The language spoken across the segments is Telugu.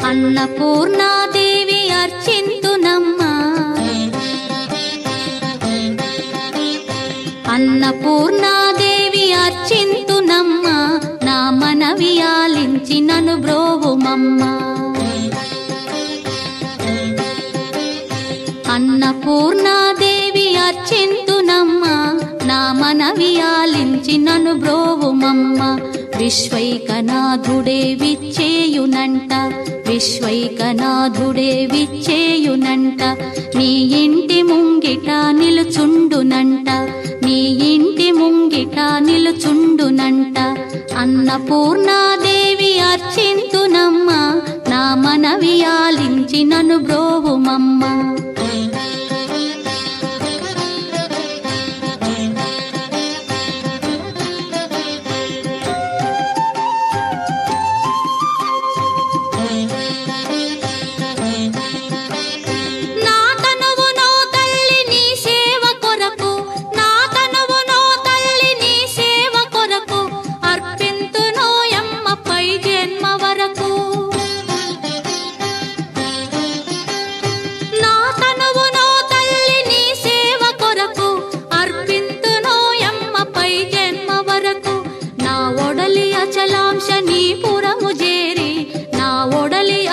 అన్నపూర్ణాదేవి అర్చింతునమ్మా, అన్నపూర్ణాదేవి అర్చింతునమ్మా, నా మనవి ఆలించి నన్ను బ్రోవుమమ్మా. అన్నపూర్ణాదేవి అర్చింతునమ్మా, నా మనవి ఆలించి నన్ను బ్రోవుమమ్మా. విశ్వైకనాథుడే విచ్చేయునంట, విశ్వైకనాథుడే విచ్చేయునంట, నీ ఇంటి ముంగిట నిలుచుండునంట, నీ ఇంటి ముంగిట నిలుచుండునంట. అన్నపూర్ణాదేవి అర్చింతునమ్మా, నా మనవి ఆలించి నన్ను బ్రోవుమమ్మా.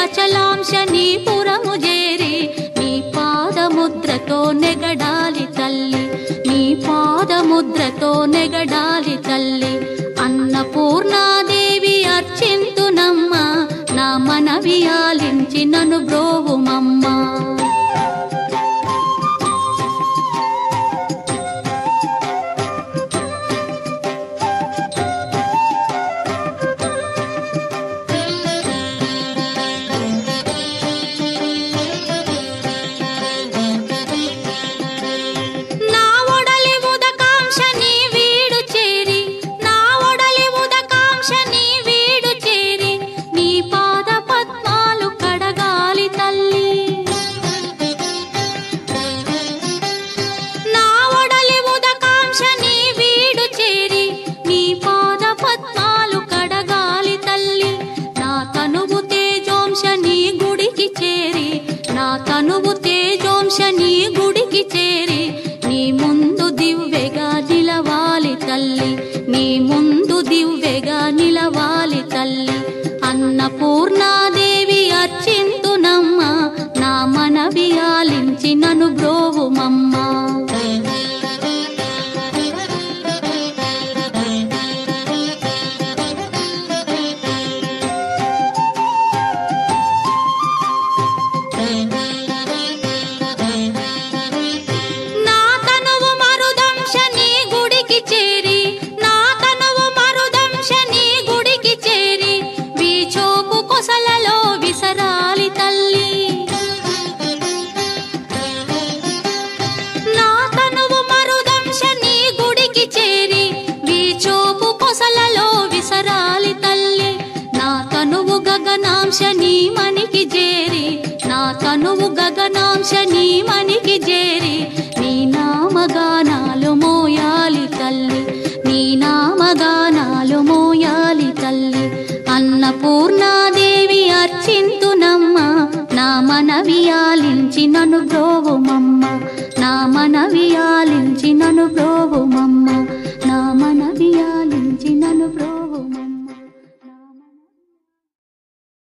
అచలాంశనీపురము చేరి నీ పాదముద్రతో నెగడాలి తల్లి, నీ పాదముద్రతో నెగడాలి తల్లి. అన్నపూర్ణాదేవి అర్చింతునమ్మా, నా మనవి ఆలించి నన్ను బ్రోవుమమ్మా. తనువు తేజోంశని గుడికి చేరి నీ ముందు దివ్వెగా నిలవాలి తల్లి, నీ ముందు దివ్వెగా నిలవాలి తల్లి. అన్నపూర్ణాదేవి అర్చింతునమ్మా, నా మనవి ఆలించి నన్ను బ్రోవుమమ్మా. గగనాంశని మనికి చేరి, నా తనువు గగనాంశని మనికి చేరి నీ నామగానాలు మోయాలి తల్లి, నీ నామగానాలు మోయాలి తల్లి. అన్నపూర్ణాదేవి అర్చింతునమ్మా, నా మనవి ఆలించి నన్ను బ్రోవుమమ్మా, నా మనవి ఆలించి